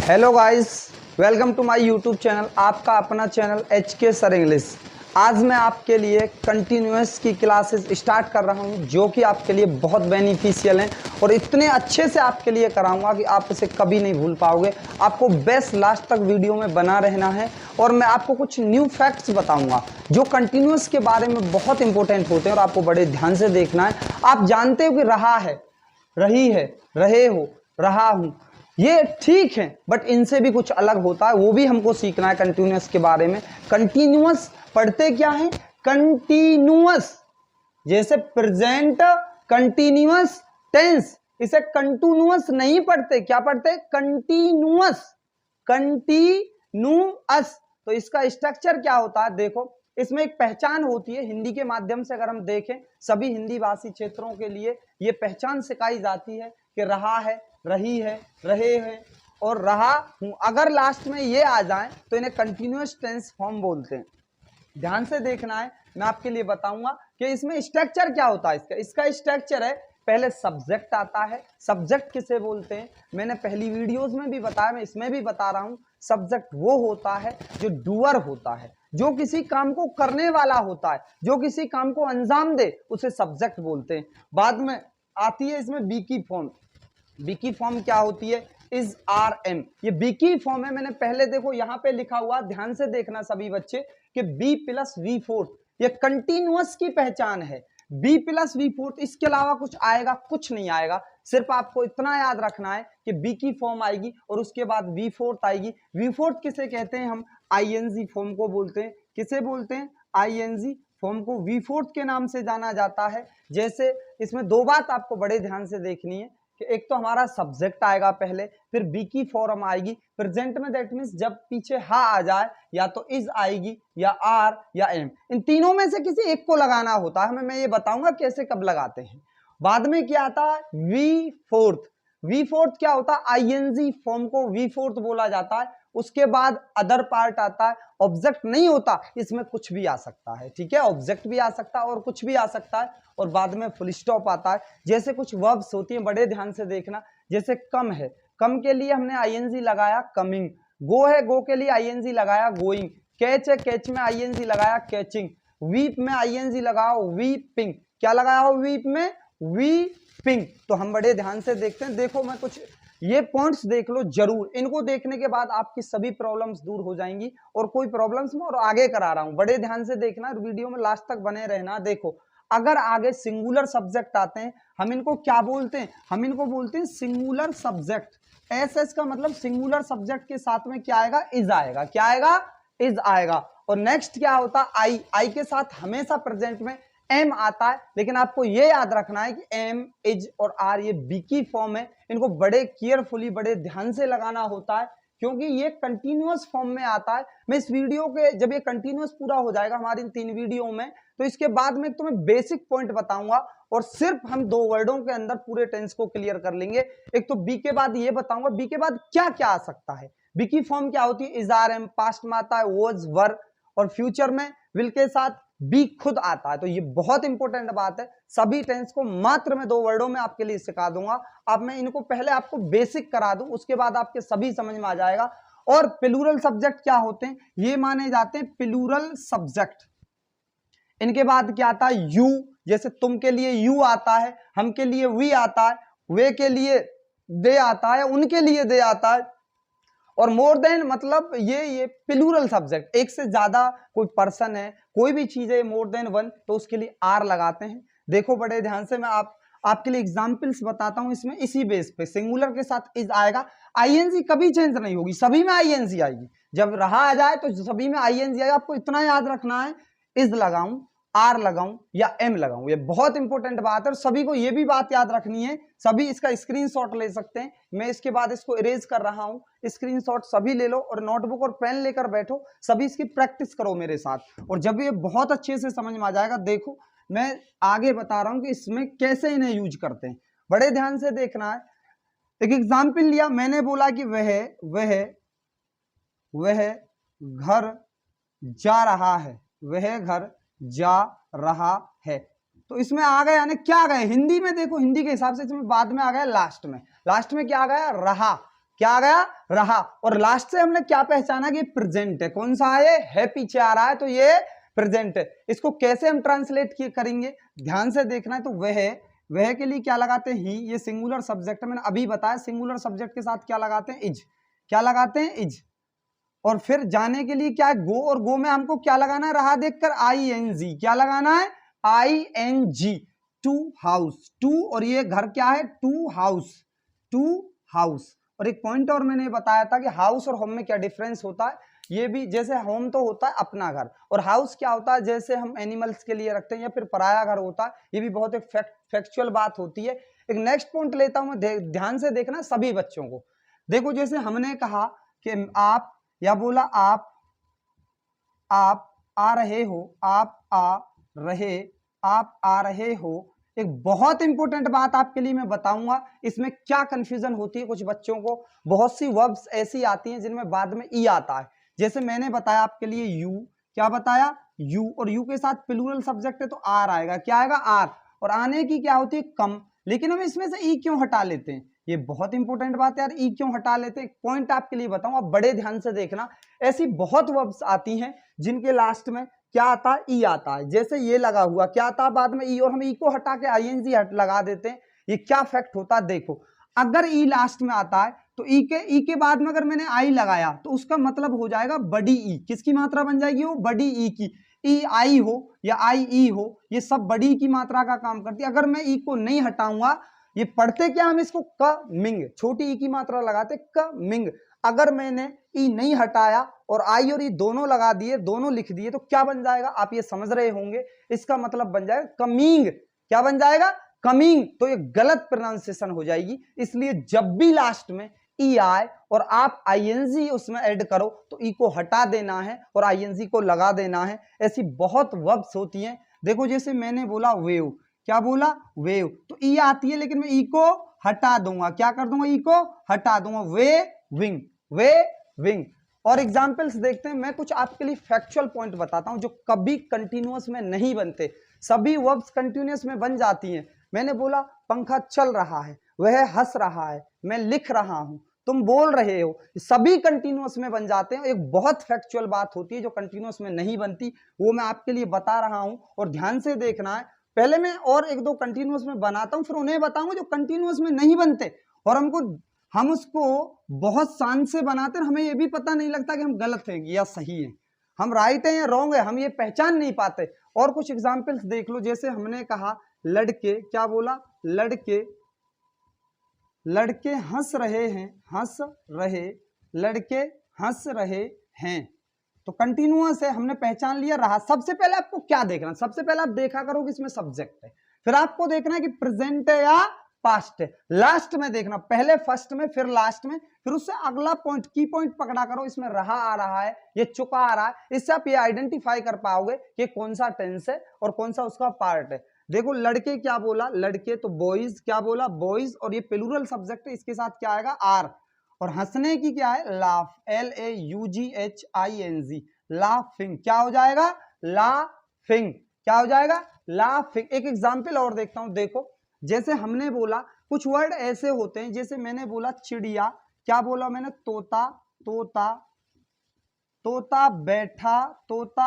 Hello guys, welcome to my YouTube channel, आपका अपना channel HK sir English. आज मैं आपके लिए कंटिन्यूअस की क्लासेस स्टार्ट कर रहा हूं जो कि आपके लिए बहुत बेनिफिशियल हैं और इतने अच्छे से आपके लिए कराऊंगा कि आप इसे कभी नहीं भूल पाओगे। आपको बेस्ट लास्ट तक वीडियो में बना रहना है और मैं आपको कुछ न्यू फैक्ट्स बताऊंगा जो कंटिन्यूअस के बारे में बहुत इंपॉर्टेंट होते हैं और आपको बड़े ध्यान से देखना है। आप जानते हो कि रहा है, रही है, रहे हो, रहा हूं, ये ठीक है, बट इनसे भी कुछ अलग होता है, वो भी हमको सीखना है कंटिन्यूअस के बारे में। कंटिन्यूअस पढ़ते क्या है? कंटिन्यूअस, जैसे प्रेजेंट कंटिन्यूअस टेंस, इसे कंटिन्यूअस नहीं पढ़ते, क्या पढ़ते? Continuous, continuous. तो इसका स्ट्रक्चर क्या होता है? देखो, इसमें एक पहचान होती है। हिंदी के माध्यम से अगर हम देखें, सभी हिंदी भाषी क्षेत्रों के लिए ये पहचान सिखाई जाती है कि रहा है, रही है, रहे हैं और रहा हूं। अगर लास्ट में ये आ जाए तो इन्हें कंटिन्यूअस टेंस फॉर्म बोलते हैं। ध्यान से देखना है, मैं आपके लिए बताऊंगा कि इसमें स्ट्रक्चर क्या होता है। इसका स्ट्रक्चर है, पहले सब्जेक्ट आता है। सब्जेक्ट किसे बोलते हैं? मैंने पहली वीडियोस में भी बताया, मैं इसमें भी बता रहा हूं। सब्जेक्ट वो होता है जो डूअर होता है, जो किसी काम को करने वाला होता है, जो किसी काम को अंजाम दे, उसे सब्जेक्ट बोलते हैं। बाद में आती है इसमें बी की फॉर्म। बी की फॉर्म क्या होती है? Is, are, am. ये बी की फॉर्म है। मैंने पहले देखो यहां पे लिखा हुआ, ध्यान से देखना सभी बच्चे, कि बी प्लस वी फोर्थ, ये कंटिन्यूअस की पहचान है। बी प्लस वी फोर्थ, इसके अलावा कुछ आएगा? कुछ नहीं आएगा। सिर्फ आपको इतना याद रखना है कि बी की फॉर्म आएगी और उसके बाद वी फोर्थ आएगी। वी फोर्थ किसे कहते हैं? हम आईएनजी फॉर्म को बोलते हैं। किसे बोलते हैं? आईएनजी फॉर्म को वी फोर्थ के नाम से जाना जाता है। जैसे इसमें दो बात आपको बड़े ध्यान से देखनी है कि एक तो हमारा सब्जेक्ट आएगा पहले, फिर बी की फॉर्म आएगी प्रेजेंट में। दैट मींस जब पीछे हा आ जाए, या तो इज आएगी या आर या एम, इन तीनों में से किसी एक को लगाना होता है हमें। मैं ये बताऊंगा कैसे कब लगाते हैं। बाद में क्या आता है? We fourth. वी फोर्थ क्या होता है? आईएनजी फॉर्म को वी फोर्थ बोला जाता है। उसके बाद अदर पार्ट आता है। ऑब्जेक्ट नहीं होता, इसमें कुछ भी आ सकता है, ठीक है? ऑब्जेक्ट भी आ सकता है और कुछ भी आ सकता है। और बाद में फुल स्टॉप आता है। जैसे कुछ वर्ब्स होती हैं, बड़े ध्यान से देखना। जैसे कम है, कम के लिए हमने आईएनजी लगाया कमिंग। गो है, गो के लिए आईएनजी लगाया गोइंग। कैच है, कैच में आईएनजी लगाया कैचिंग। वीप में आईएनजी लगाओ वीपिंग। क्या लगाया हो वीप में? वीपिंग। तो हम बड़े ध्यान से देखते हैं। देखो, मैं कुछ ये पॉइंट्स देख लो जरूर, इनको देखने के बाद आपकी सभी प्रॉब्लम्स दूर हो जाएंगी। और कोई प्रॉब्लम्स में और आगे करा रहा हूं, बड़े ध्यान से देखना, वीडियो में लास्ट तक बने रहना। देखो, अगर आगे सिंगुलर सब्जेक्ट आते हैं, हम इनको क्या बोलते हैं? हम इनको बोलते हैं सिंगुलर सब्जेक्ट। एस का मतलब सिंगुलर सब्जेक्ट के साथ में क्या आएगा? इज आएगा। क्या आएगा? इज आएगा। और नेक्स्ट क्या होता है? आई। आई के साथ हमेशा प्रेजेंट में एम आता है, लेकिन आपको यह याद रखना है कि एम, इज और आर ये बी की फॉर्म है। इनको बड़े केयरफुली, बड़े ध्यान से लगाना होता है, क्योंकि ये कंटिन्यूअस फॉर्म में आता है। मैं इस वीडियो के, जब ये कंटिन्यूअस पूरा हो जाएगा हमारी इन 3 वीडियो में, तो इसके बाद में तुम्हें बेसिक पॉइंट बताऊंगा और सिर्फ हम 2 वर्डों के अंदर पूरे टेंस को क्लियर कर लेंगे। एक तो बी के बाद ये बताऊंगा, बी के बाद क्या क्या आ सकता है। बी की फॉर्म क्या होती है? Is, are, M. पास्ट में आता है वॉज, वर, और फ्यूचर में विल के साथ बी खुद आता है। तो ये बहुत इंपॉर्टेंट बात है। सभी टेंस को मात्र मैं 2 वर्डों में आपके लिए सिखा दूंगा। अब मैं इनको पहले आपको बेसिक करा दूं, उसके बाद आपके सभी समझ में आ जाएगा। और प्लूरल सब्जेक्ट क्या होते हैं? ये माने जाते हैं प्लूरल सब्जेक्ट। इनके बाद क्या आता है? यू। जैसे तुम के लिए यू आता है, हम के लिए वी आता है, वे के लिए दे आता है, उनके लिए दे आता है। और मोर देन मतलब ये प्लूरल सब्जेक्ट, एक से ज्यादा कोई पर्सन है, कोई भी चीज है मोर देन वन, तो उसके लिए आर लगाते हैं। देखो बड़े ध्यान से, मैं आपके लिए एग्जांपल्स बताता हूं इसमें। इसी बेस पे सिंगुलर के साथ इज आएगा। आईएनजी कभी चेंज नहीं होगी, सभी में आईएनजी आएगी। जब रहा आ जाए तो सभी में आईएनजी आएगा। आपको इतना याद रखना है, इज लगाऊं, आर लगाऊं या एम लगाऊं, ये बहुत इंपॉर्टेंट बात है। और सभी को ये भी बात याद रखनी है, सभी इसका स्क्रीनशॉट ले सकते हैं। मैं इसके बाद इसको इरेज कर रहा हूं, स्क्रीनशॉट सभी ले लो और नोटबुक और पेन लेकर बैठो, सभी इसकी प्रैक्टिस करो मेरे साथ। और जब ये बहुत अच्छे से समझ में आ जाएगा, देखो मैं आगे बता रहा हूं कि इसमें कैसे इन्हें यूज करते हैं। बड़े ध्यान से देखना है। एक एग्जाम्पल लिया, मैंने बोला कि वह घर जा रहा है, वह घर जा रहा है। तो इसमें आ गया, यानी क्या आ गया हिंदी में? देखो हिंदी के हिसाब से इसमें बाद में आ गया लास्ट में। लास्ट में क्या आ गया? रहा। क्या आ गया, रहा। और लास्ट से हमने क्या पहचाना कि प्रेजेंट है, कौन सा है पीछे आ रहा है, तो ये प्रेजेंट है। इसको कैसे हम ट्रांसलेट करेंगे, ध्यान से देखना है। तो वह के लिए क्या लगाते हैं, ही। ये सिंगुलर सब्जेक्ट है, मैंने अभी बताया सिंगुलर सब्जेक्ट के साथ क्या लगाते हैं, इज। क्या लगाते हैं, इज। और फिर जाने के लिए क्या है, गो। और गो में हमको क्या लगाना है, रहा देखकर ING। क्या लगाना है, ING। टू हाउस, टू, और ये घर क्या है, टू हाउस, टू हाउस। और एक पॉइंट और मैंने बताया था कि हाउस और होम में क्या डिफरेंस होता है। ये भी जैसे होम तो होता है अपना घर, और हाउस क्या होता है जैसे हम एनिमल्स के लिए रखते हैं या फिर पराया घर होता है। ये भी बहुत एक फैक्चुअल बात होती है। एक नेक्स्ट पॉइंट लेता हूं मैं, ध्यान से देखना सभी बच्चों को। देखो जैसे हमने कहा कि आप, या बोला आप आ रहे हो, आप आ रहे हो। एक बहुत इंपॉर्टेंट बात आपके लिए मैं बताऊंगा, इसमें क्या कंफ्यूजन होती है कुछ बच्चों को। बहुत सी वर्ब्स ऐसी आती हैं जिनमें बाद में ई आता है। जैसे मैंने बताया आपके लिए यू, क्या बताया, यू, और यू के साथ प्लूरल सब्जेक्ट है तो आर आएगा। क्या आएगा, आर। और आने की क्या होती है, कम। लेकिन हम इसमें से ई क्यों हटा लेते हैं, ये बहुत इंपॉर्टेंट बात है यार, ई क्यों हटा लेते हैं। पॉइंट आपके लिए बताऊं, आप बड़े ध्यान से देखना। ऐसी बहुत वर्ब्स आती हैं जिनके लास्ट में क्या आता है, ई आता है। जैसे ये लगा हुआ क्या आता है बाद में, ई, और हम ई को हटा के ING लगा देते हैं। ये क्या फैक्ट होता है, देखो अगर ई लास्ट में आता है तो ई के बाद में अगर मैंने आई लगाया तो उसका मतलब हो जाएगा बड़ी ई। किसकी मात्रा बन जाएगी, वो बड़ी ई की। ई आई हो या आई ई हो, ये सब बड़ी की मात्रा का काम करती है। अगर मैं ई को नहीं हटाऊंगा, ये पढ़ते क्या हम इसको, कमिंग, छोटी ई की मात्रा लगाते कमिंग। अगर मैंने ई नहीं हटाया और आई और ई दोनों लगा दिए, दोनों लिख दिए, तो क्या बन जाएगा, आप ये समझ रहे होंगे। इसका मतलब बन जाएगा कमिंग। क्या बन जाएगा, कमिंग। तो ये गलत प्रोनाउंसिएशन हो जाएगी। इसलिए जब भी लास्ट में ई आए और आप ING उसमें ऐड करो तो ई को हटा देना है और ING को लगा देना है। ऐसी बहुत वर्ब्स होती हैं। देखो जैसे मैंने बोला वेव, क्या बोला, वेव, तो ई आती है लेकिन मैं ई को हटा दूंगा। क्या कर दूंगा, ई को हटा दूंगा। वे विंग, वे विंग। और एग्जाम्पल्स देखते हैं। मैं कुछ आपके लिए फैक्चुअल पॉइंट बताता हूं जो कभी कंटिन्यूअस में नहीं बनते। सभी वर्ब्स कंटिन्यूअस में बन जाती हैं। मैंने बोला पंखा चल रहा है, वह हंस रहा है, मैं लिख रहा हूं, तुम बोल रहे हो, सभी कंटिन्यूअस में बन जाते हैं। एक बहुत फैक्चुअल बात होती है जो कंटिन्यूअस में नहीं बनती, वो मैं आपके लिए बता रहा हूं और ध्यान से देखना है। पहले मैं और एक दो कंटिन्यूअस में बनाता हूं, फिर उन्हें बताऊंगा जो कंटिन्यूअस में नहीं बनते और हम उसको बहुत शान से बनाते हैं। हमें ये भी पता नहीं लगता कि हम गलत हैं या सही हैं, हम राइट हैं या रॉन्ग है, हम ये पहचान नहीं पाते। और कुछ एग्जाम्पल्स देख लो। जैसे हमने कहा लड़के, क्या बोला, लड़के हंस रहे हैं, लड़के हंस रहे हैं। तो कंटिन्यूअस है, हमने पहचान लिया, रहा। सबसे पहले आपको क्या देखना, सबसे पहले आप देखा करो कि इसमें सब्जेक्ट है, फिर आपको देखना है कि प्रेजेंट है या पास्ट है। लास्ट में देखना, पहले फर्स्ट में फिर लास्ट में, फिर उससे अगला पॉइंट, की पॉइंट पकड़ा करो। इसमें रहा आ रहा है, ये चुका आ रहा है, इससे आप ये आइडेंटिफाई कर पाओगे कि कौन सा टेंस है और कौन सा उसका पार्ट है। देखो लड़के, क्या बोला, लड़के, तो बॉयज, क्या बोला, बॉयज, और ये प्लूरल सब्जेक्ट है, इसके साथ क्या आएगा, आर। और हंसने की क्या है, लाफ, LAUGHING, लाफिंग। क्या हो जाएगा, लाफिंग। क्या हो जाएगा, लाफिंग। एक एग्जाम्पल और देखता हूं। देखो जैसे हमने बोला कुछ वर्ड ऐसे होते हैं, जैसे मैंने बोला चिड़िया, क्या बोला मैंने, तोता, तोता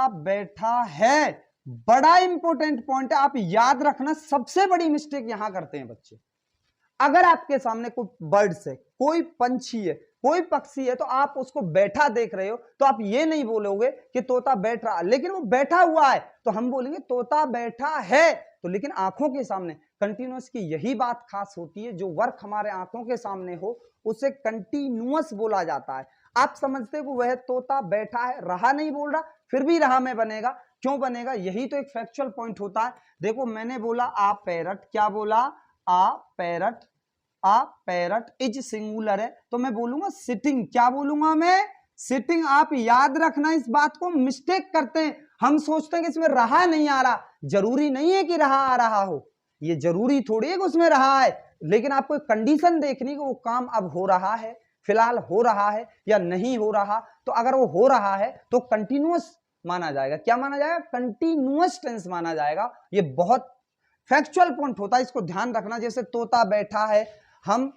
बैठा है। बड़ा इंपॉर्टेंट पॉइंट है, आप याद रखना। सबसे बड़ी मिस्टेक यहां करते हैं बच्चे। अगर आपके सामने कोई बर्ड्स है, कोई पंछी है, कोई पक्षी है, तो आप उसको बैठा देख रहे हो तो आप ये नहीं बोलोगे कि तोता बैठ रहा, लेकिन वो बैठा हुआ है तो हम बोलेंगे तोता बैठा है। तो लेकिन आंखों के सामने कंटिन्यूअस की यही बात खास होती है, जो वर्क हमारे आंखों के सामने हो उसे कंटिन्यूअस बोला जाता है। आप समझते हो वह तोता बैठा है, रहा नहीं बोल रहा, फिर भी रहा में बनेगा। क्यों बनेगा, यही तो एक फैक्चुअल पॉइंट होता है। देखो मैंने बोला आ पैरट, क्या बोला, आ पैरट इज सिंगुलर है, तो मैं बोलूंगा सिटिंग। क्या बोलूंगा मैं, सिटिंग। आप याद रखना, इस बात को मिस्टेक करते हैं। हम सोचते हैं कि इसमें रहा नहीं आ रहा, जरूरी नहीं है कि रहा आ रहा हो, ये जरूरी थोड़ी है कि उसमें रहा है, लेकिन आपको कंडीशन देखनी कि वो काम अब हो रहा है, फिलहाल हो रहा है या नहीं हो रहा। तो अगर वो हो रहा है तो कंटिन्यूअस माना जाएगा। क्या माना जाएगा, कंटिन्यूअस टेंस माना जाएगा। ये बहुत फैक्चुअल पॉइंट होता है, इसको ध्यान रखना। जैसे तोता बैठा है, हम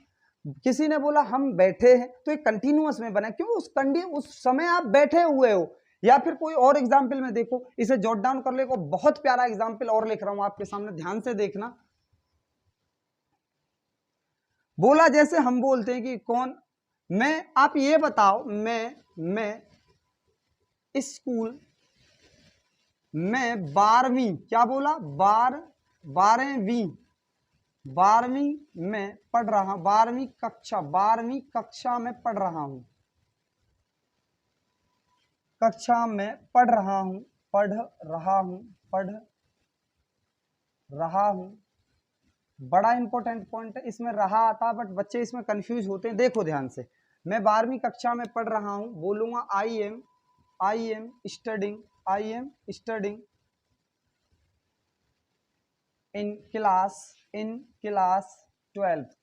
किसी ने बोला हम बैठे हैं, तो ये कंटिन्यूअस में बना, क्यों? उस समय आप बैठे हुए हो। या फिर कोई और एग्जाम्पल में देखो, इसे जॉट डाउन कर ले, को बहुत प्यारा एग्जाम्पल और लिख रहा हूं आपके सामने, ध्यान से देखना। बोला जैसे हम बोलते हैं कि कौन, मैं, आप ये बताओ, मैं स्कूल में 12वीं, क्या बोला, 12वीं में पढ़ रहा, 12वीं कक्षा में पढ़ रहा हूं, बड़ा इंपॉर्टेंट पॉइंट है, इसमें रहा आता है, बट बच्चे इसमें कंफ्यूज होते हैं। देखो ध्यान से, मैं 12वीं कक्षा में पढ़ रहा हूं, बोलूंगा I am studying in class 12th।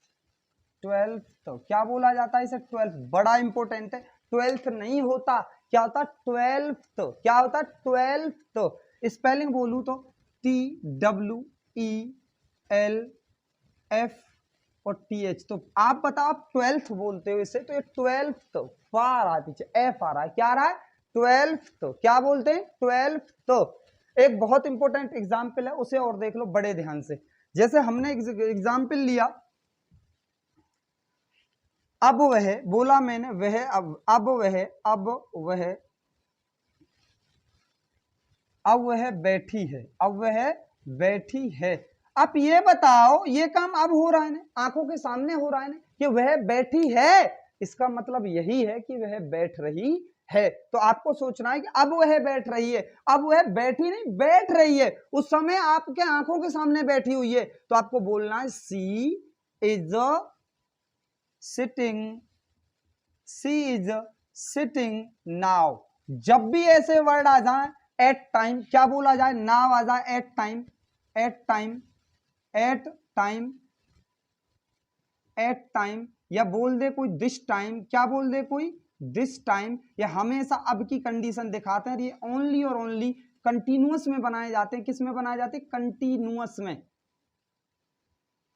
तो क्या बोला जाता है इसे, 12th, बड़ा इंपॉर्टेंट है। 12th नहीं होता, क्या होता, 12th, क्या होता, 12th। स्पेलिंग बोलूं तो TWELF और TH। तो आप बताओ, आप 12th बोलते हो इसे, तो ये 12th, फार आ पीछे, एफ आ रहा है, क्या आ रहा है, 12th, क्या बोलते हैं, 12th। तो एक बहुत इंपॉर्टेंट एग्जाम्पल है, उसे और देख लो बड़े ध्यान से। जैसे हमने एग्जाम्पल लिया, अब वह, बोला मैंने वह, अब वह बैठी है। आप ये बताओ, ये काम अब हो रहा है ना, आंखों के सामने हो रहा है ना, कि वह बैठी है, इसका मतलब यही है कि वह बैठ रही है। तो आपको सोचना है कि अब वह बैठ रही है, अब वह बैठी नहीं, बैठ रही है, उस समय आपके आंखों के सामने बैठी हुई है, तो आपको बोलना है सी इज सिटिंग नाउ। जब भी ऐसे वर्ड आ जाए, एट टाइम, क्या बोला जाए, नाउ आ जाए, एट टाइम, या बोल दे कोई दिस टाइम, क्या बोल दे कोई दिस टाइम, या हमेशा अब की कंडीशन दिखाते हैं। ये ओनली और ओनली कंटिन्यूअस में बनाए जाते हैं। किस में बनाए जाते हैं,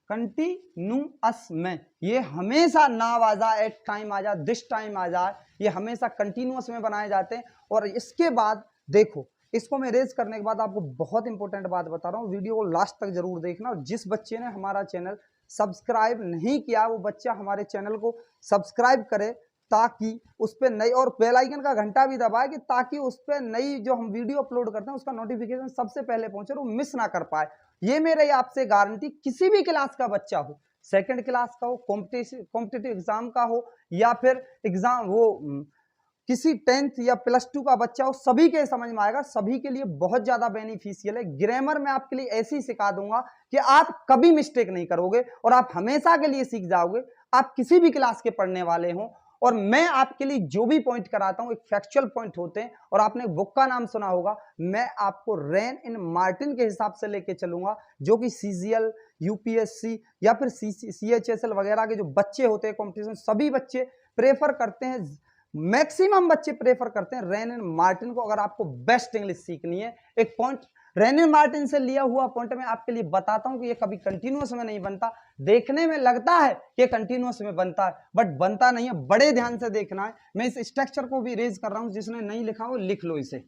कंटिन्यूअस में। ये हमेशा नाव आ जाए, एट टाइम आ जाए, दिस टाइम आ जाए, ये हमेशा कंटिन्यूअस में बनाए जाते हैं। और इसके बाद देखो, इसको मैं रेज करने के बाद आपको बहुत इंपॉर्टेंट बात बता रहा हूँ, वीडियो को लास्ट तक जरूर देखना। और जिस बच्चे ने हमारा चैनल सब्सक्राइब नहीं किया, वो बच्चा हमारे चैनल को सब्सक्राइब करे, ताकि उस पर नई, और बेल आइकन का घंटा भी दबाए, कि ताकि उस पर नई जो हम वीडियो अपलोड करते हैं उसका नोटिफिकेशन सबसे पहले पहुंचे, वो मिस ना कर पाए। ये मेरे आपसे गारंटी, किसी भी क्लास का बच्चा हो, सेकंड क्लास का हो, कॉम्पिटिटिव एग्जाम का हो, या फिर एग्जाम वो किसी 10th या +2 का बच्चा हो, सभी के समझ में आएगा, सभी के लिए बहुत ज्यादा बेनिफिशियल है। ग्रामर में आपके लिए ऐसी सिखा दूंगा कि आप कभी मिस्टेक नहीं करोगे, और आप हमेशा के लिए सीख जाओगे। आप किसी भी क्लास के पढ़ने वाले हो, और मैं आपके लिए जो भी पॉइंट कराता हूं, एक फैक्चुअल पॉइंट होते हैं। और आपने बुक का नाम सुना होगा, मैं आपको रैन इन मार्टिन के हिसाब से लेके चलूंगा, जो कि CGL, UPSC या फिर CHSL वगैरह के जो बच्चे होते हैं कॉम्पिटिशन, सभी बच्चे प्रेफर करते हैं, मैक्सिमम बच्चे प्रेफर करते हैं रैन एंड मार्टिन को। अगर आपको बेस्ट इंग्लिश सीखनी है, एक पॉइंट रैन एंड मार्टिन से लिया हुआ पॉइंट मैं आपके लिए बताता हूं कि ये कभी कंटिन्यूअस में नहीं बनता। देखने में लगता है कि कंटिन्यूअस में बनता है, बट बनता नहीं है। बड़े ध्यान से देखना है, मैं इस स्ट्रक्चर को भी रेज कर रहा हूं, जिसने नहीं लिखा हो लिख लो इसे।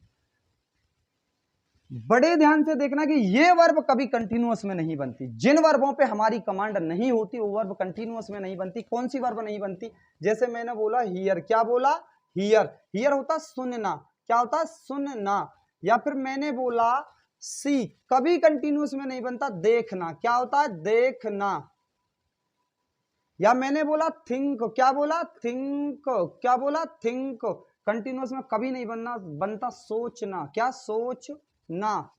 बड़े ध्यान से देखना कि ये वर्ब कभी कंटिन्यूअस में नहीं बनती। जिन वर्बों पे हमारी कमांड नहीं होती, वो वर्ब कंटिन्यूअस में नहीं बनती। कौन सी वर्ब नहीं बनती, जैसे मैंने बोला हियर, क्या बोला, हियर होता सुनना, क्या होता सुनना। या फिर मैंने बोला सी, कभी कंटिन्यूअस में नहीं बनता, देखना, क्या होता है देखना। या मैंने बोला थिंक, क्या बोला थिंक, क्या बोला थिंक, कंटिन्यूअस में कभी नहीं बनता सोचना, क्या सोचना।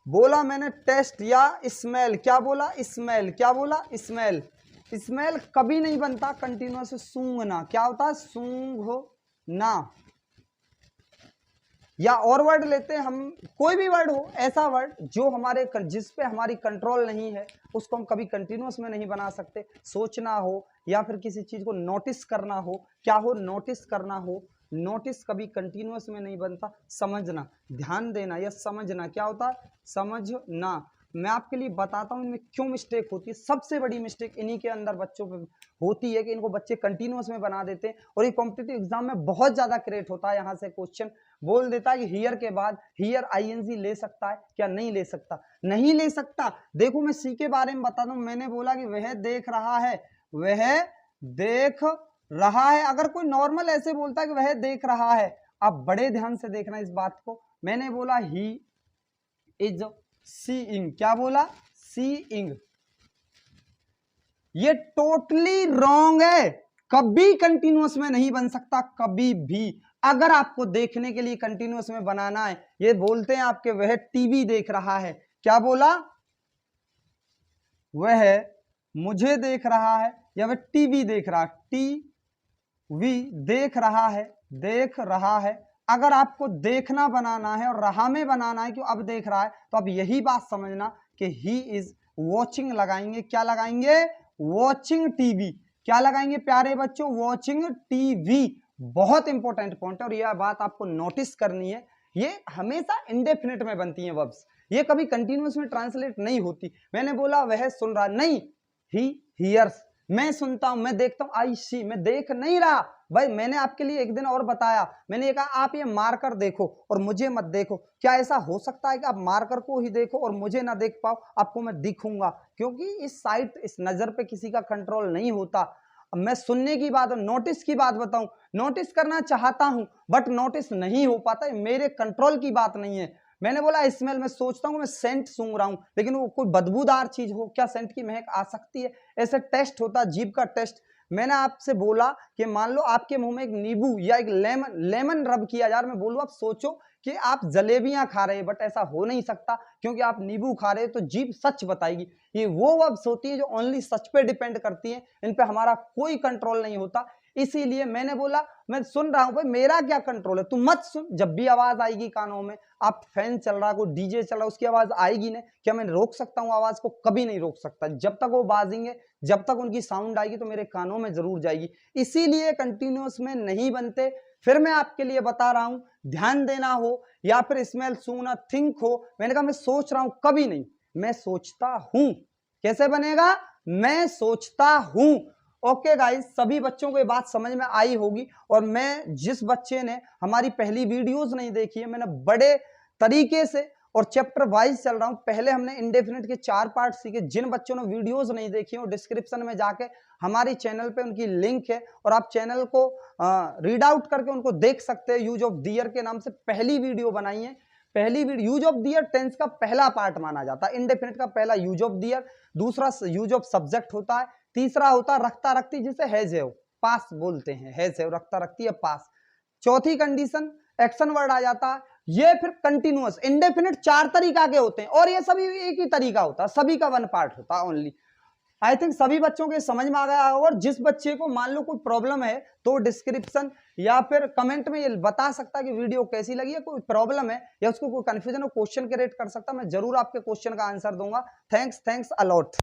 बोला मैंने टेस्ट या स्मेल, क्या बोला स्मेल, क्या बोला स्मेल, स्मेल कभी नहीं बनता कंटिन्यूअस, सूंघना, क्या होता है सूंघना। या और वर्ड लेते हैं हम, कोई भी वर्ड हो, ऐसा वर्ड जो हमारे जिस पे हमारी कंट्रोल नहीं है, उसको हम कभी कंटिन्यूअस में नहीं बना सकते। सोचना हो, या फिर किसी चीज को नोटिस करना हो, क्या हो नोटिस करना हो, नोटिस कभी कंटिन्यूअस में नहीं बनता। समझना, ध्यान देना या समझना, क्या होता है समझना। मैं आपके लिए बताता हूँ इनमें क्यों मिस्टेक होती है। सबसे बड़ी मिस्टेक इन्हीं के अंदर बच्चों पे होती है कि इनको बच्चे कंटिन्यूअस में बना देते हैं और ये कॉम्पिटिटिव एग्जाम में बहुत ज्यादा क्रिएट होता है। यहाँ से क्वेश्चन बोल देता है कि हियर के बाद हियर आईएनजी ले सकता है क्या, नहीं ले सकता, नहीं ले सकता। देखो मैं सी के बारे में बताता हूँ, मैंने बोला कि वह देख रहा है, वह देख रहा है। अगर कोई नॉर्मल ऐसे बोलता है कि वह देख रहा है, आप बड़े ध्यान से देखना इस बात को। मैंने बोला ही इज सीइंग, क्या बोला, सीइंग, ये टोटली रॉन्ग है। कभी कंटिन्यूअस में नहीं बन सकता, कभी भी। अगर आपको देखने के लिए कंटिन्यूअस में बनाना है, ये बोलते हैं आपके वह टीवी देख रहा है, क्या बोला, वह मुझे देख रहा है या वह टीवी देख रहा है, टीवी देख रहा है, देख रहा है। अगर आपको देखना बनाना है और रहा में बनाना है, क्यों अब देख रहा है, तो अब यही बात समझना कि ही इज वॉचिंग लगाएंगे, क्या लगाएंगे, वॉचिंग टीवी, क्या लगाएंगे प्यारे बच्चों, वॉचिंग टीवी। बहुत इंपॉर्टेंट पॉइंट है और यह बात आपको नोटिस करनी है। ये हमेशा इंडेफिनिट में बनती है वर्ब्स, ये कभी कंटिन्यूअस में ट्रांसलेट नहीं होती। मैंने बोला वह सुन रहा, नहीं, ही हियर्स, मैं सुनता हूं, मैं देखता हूं, आई सी, मैं देख नहीं रहा। भाई मैंने आपके लिए एक दिन और बताया, मैंने ये कहा आप ये मार्कर देखो और मुझे मत देखो। क्या ऐसा हो सकता है कि आप मार्कर को ही देखो और मुझे ना देख पाओ, आपको मैं दिखूंगा, क्योंकि इस साइट, इस नजर पे किसी का कंट्रोल नहीं होता। अब मैं सुनने की बात, नोटिस की बात बताऊं, नोटिस करना चाहता हूं बट नोटिस नहीं हो पाता, मेरे कंट्रोल की बात नहीं है। मैंने बोला स्मेल, मैं सोचता हूं मैं सेंट सूंघ रहा हूं, लेकिन वो कोई बदबूदार चीज हो, क्या सेंट की महक आ सकती है? ऐसे टेस्ट होता, जीभ का टेस्ट। मैंने आपसे बोला कि मान लो आपके मुंह में एक नींबू या एक लेमन रब किया यार, मैं बोलूं आप सोचो कि आप जलेबियां खा रहे हैं, बट ऐसा हो नहीं सकता क्योंकि आप नींबू खा रहे हैं, तो जीभ सच बताएगी। ये वो वर्ब्स होती है जो ओनली सच पे डिपेंड करती है, इन पे हमारा कोई कंट्रोल नहीं होता। इसीलिए मैंने बोला मैं सुन रहा हूं, भाई मेरा क्या कंट्रोल है, तू मत सुन। जब भी आवाज आएगी कानों में, आप फैन चल रहा, कोई डीजे चल रहा, उसकी आवाज आएगी ना, क्या मैं रोक सकता हूं आवाज को? कभी नहीं रोक सकता। जब तक वो बाजेंगे, जब तक उनकी साउंड आएगी तो मेरे कानों में जरूर जाएगी। इसीलिए कंटिन्यूअस में नहीं बनते। फिर मैं आपके लिए बता रहा हूं, ध्यान देना हो या फिर स्मेल, सूंघना, थिंक हो, मैंने कहा मैं सोच रहा हूं, कभी नहीं, मैं सोचता हूं। कैसे बनेगा, मैं सोचता हूं। ओके गाइस, सभी बच्चों को ये बात समझ में आई होगी। और मैं, जिस बच्चे ने हमारी पहली वीडियोस नहीं देखी है, मैंने बड़े तरीके से और चैप्टर वाइज चल रहा हूं। पहले हमने इंडेफिनिट के 4 पार्ट सीखे। जिन बच्चों ने वीडियोस नहीं देखी हो, डिस्क्रिप्शन में जाके हमारी चैनल पे उनकी लिंक है और आप चैनल को रीड आउट करके उनको देख सकते हैं। यूज ऑफ दियर के नाम से पहली वीडियो बनाई है। पहली video, use of their tense का पहला पार्ट माना जाता है। इंडेफिनिट का पहला यूज ऑफ दियर, दूसरा यूज ऑफ सब्जेक्ट होता है, तीसरा होता है रखता रखती, जिसे हैज हैव, पास बोलते हैं, हैज हैव, रखता रखती है, पास। चौथी कंडीशन एक्शन वर्ड आ जाता है। ये फिर कंटिन्यूअस इंडेफिनिट 4 तरीका के होते हैं और ये सभी एक ही तरीका होता है, सभी का 1 पार्ट होता है ओनली। आई थिंक सभी बच्चों के समझ में आ गया। और जिस बच्चे को मान लो कोई प्रॉब्लम है तो डिस्क्रिप्शन या फिर कमेंट में ये बता सकता है कि वीडियो कैसी लगी है, कोई प्रॉब्लम है या उसको कोई कंफ्यूजन हो, क्वेश्चन क्रिएट कर सकता, मैं जरूर आपके क्वेश्चन का आंसर दूंगा। Thanks a lot.